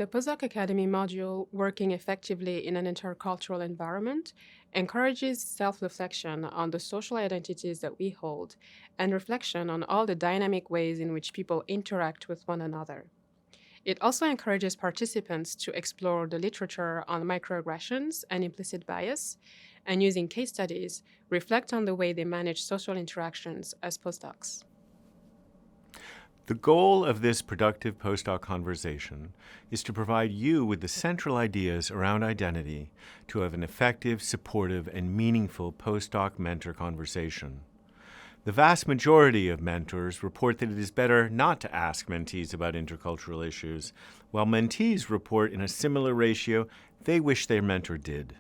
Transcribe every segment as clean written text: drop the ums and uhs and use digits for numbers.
The Postdoc Academy module, Working Effectively in an Intercultural Environment, encourages self reflection on the social identities that we hold and reflection on all the dynamic ways in which people interact with one another. It also encourages participants to explore the literature on microaggressions and implicit bias, and using case studies, reflect on the way they manage social interactions as postdocs. The goal of this productive postdoc conversation is to provide you with the central ideas around identity to have an effective, supportive, and meaningful postdoc-mentor conversation. The vast majority of mentors report that it is better not to ask mentees about intercultural issues, while mentees report in a similar ratio they wish their mentor did.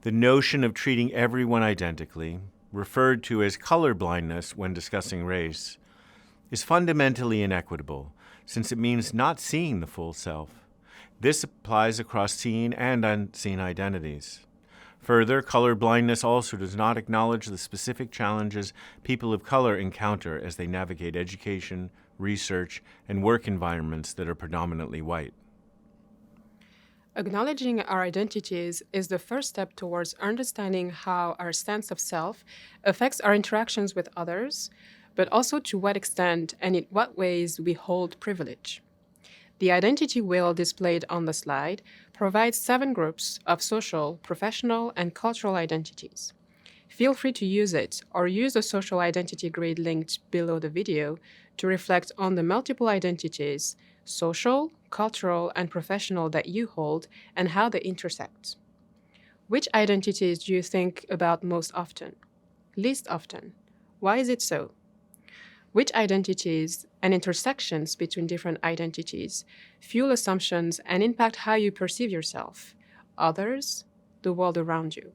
The notion of treating everyone identically, referred to as colorblindness when discussing race, is fundamentally inequitable, since it means not seeing the full self. This applies across seen and unseen identities. Further, color blindness also does not acknowledge the specific challenges people of color encounter as they navigate education, research, and work environments that are predominantly white. Acknowledging our identities is the first step towards understanding how our sense of self affects our interactions with others, but also to what extent and in what ways we hold privilege. The identity wheel displayed on the slide provides 7 groups of social, professional, and cultural identities. Feel free to use it or use the social identity grid linked below the video to reflect on the multiple identities, social, cultural, and professional that you hold and how they intersect. Which identities do you think about most often? Least often? Why is it so? Which identities and intersections between different identities fuel assumptions and impact how you perceive yourself, others, the world around you?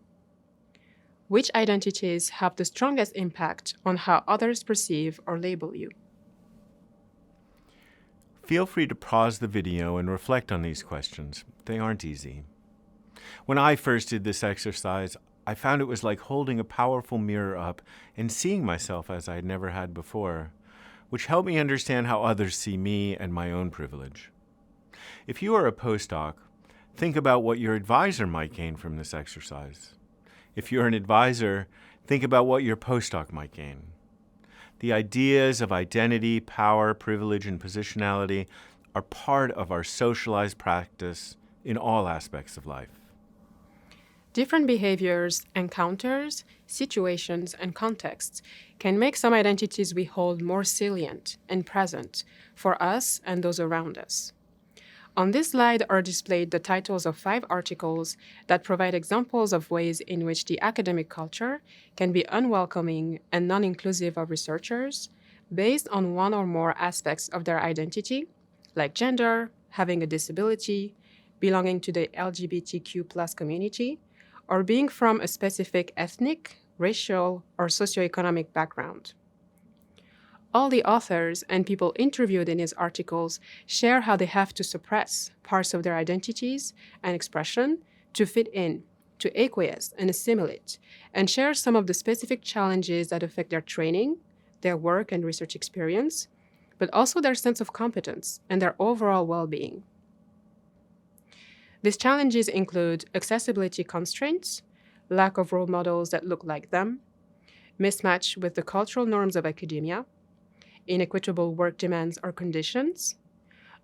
Which identities have the strongest impact on how others perceive or label you? Feel free to pause the video and reflect on these questions. They aren't easy. When I first did this exercise, I found it was like holding a powerful mirror up and seeing myself as I had never had before, which helped me understand how others see me and my own privilege. If you are a postdoc, think about what your advisor might gain from this exercise. If you're an advisor, think about what your postdoc might gain. The ideas of identity, power, privilege, and positionality are part of our socialized practice in all aspects of life. Different behaviors, encounters, situations, and contexts can make some identities we hold more salient and present for us and those around us. On this slide are displayed the titles of 5 articles that provide examples of ways in which the academic culture can be unwelcoming and non-inclusive of researchers based on one or more aspects of their identity, like gender, having a disability, belonging to the LGBTQ+ community, or being from a specific ethnic, racial, or socioeconomic background. All the authors and people interviewed in these articles share how they have to suppress parts of their identities and expression to fit in, to acquiesce and assimilate, and share some of the specific challenges that affect their training, their work and research experience, but also their sense of competence and their overall well-being. These challenges include accessibility constraints, lack of role models that look like them, mismatch with the cultural norms of academia, inequitable work demands or conditions,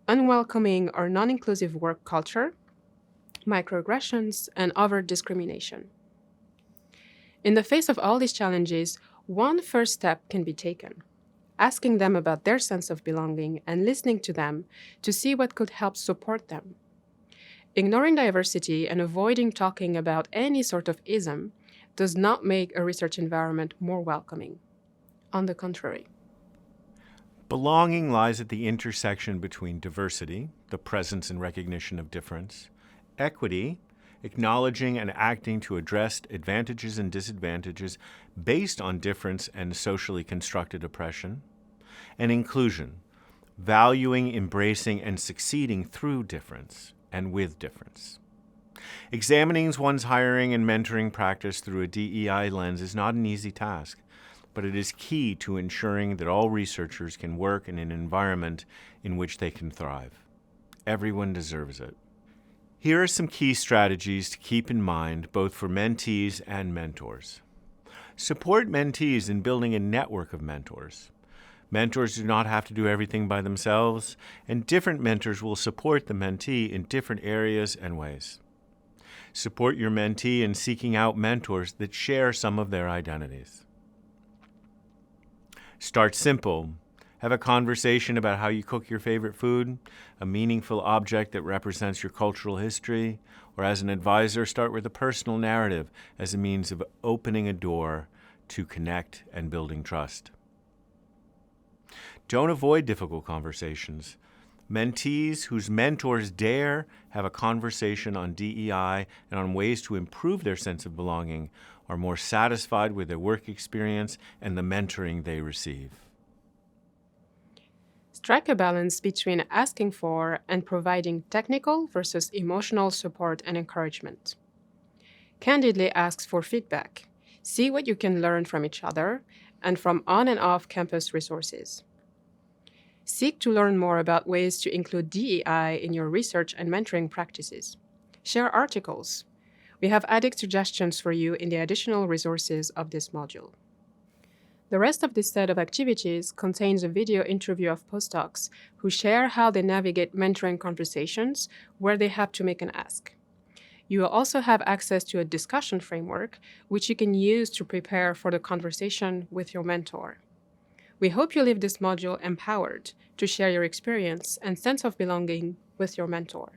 unwelcoming or non-inclusive work culture, microaggressions, and overt discrimination. In the face of all these challenges, one first step can be taken, asking them about their sense of belonging and listening to them to see what could help support them. Ignoring diversity and avoiding talking about any sort of ism does not make a research environment more welcoming. On the contrary. Belonging lies at the intersection between diversity, the presence and recognition of difference, equity, acknowledging and acting to address advantages and disadvantages based on difference and socially constructed oppression, and inclusion, valuing, embracing, and succeeding through difference and with difference. Examining one's hiring and mentoring practice through a DEI lens is not an easy task, but it is key to ensuring that all researchers can work in an environment in which they can thrive. Everyone deserves it. Here are some key strategies to keep in mind both for mentees and mentors. Support mentees in building a network of mentors. Mentors do not have to do everything by themselves, and different mentors will support the mentee in different areas and ways. Support your mentee in seeking out mentors that share some of their identities. Start simple. Have a conversation about how you cook your favorite food, a meaningful object that represents your cultural history, or as an advisor, start with a personal narrative as a means of opening a door to connect and building trust. Don't avoid difficult conversations. Mentees whose mentors dare have a conversation on DEI and on ways to improve their sense of belonging are more satisfied with their work experience and the mentoring they receive. Strike a balance between asking for and providing technical versus emotional support and encouragement. Candidly ask for feedback. See what you can learn from each other and from on and off campus resources. Seek to learn more about ways to include DEI in your research and mentoring practices. Share articles. We have added suggestions for you in the additional resources of this module. The rest of this set of activities contains a video interview of postdocs who share how they navigate mentoring conversations where they have to make an ask. You will also have access to a discussion framework, which you can use to prepare for the conversation with your mentor. We hope you leave this module empowered to share your experience and sense of belonging with your mentor.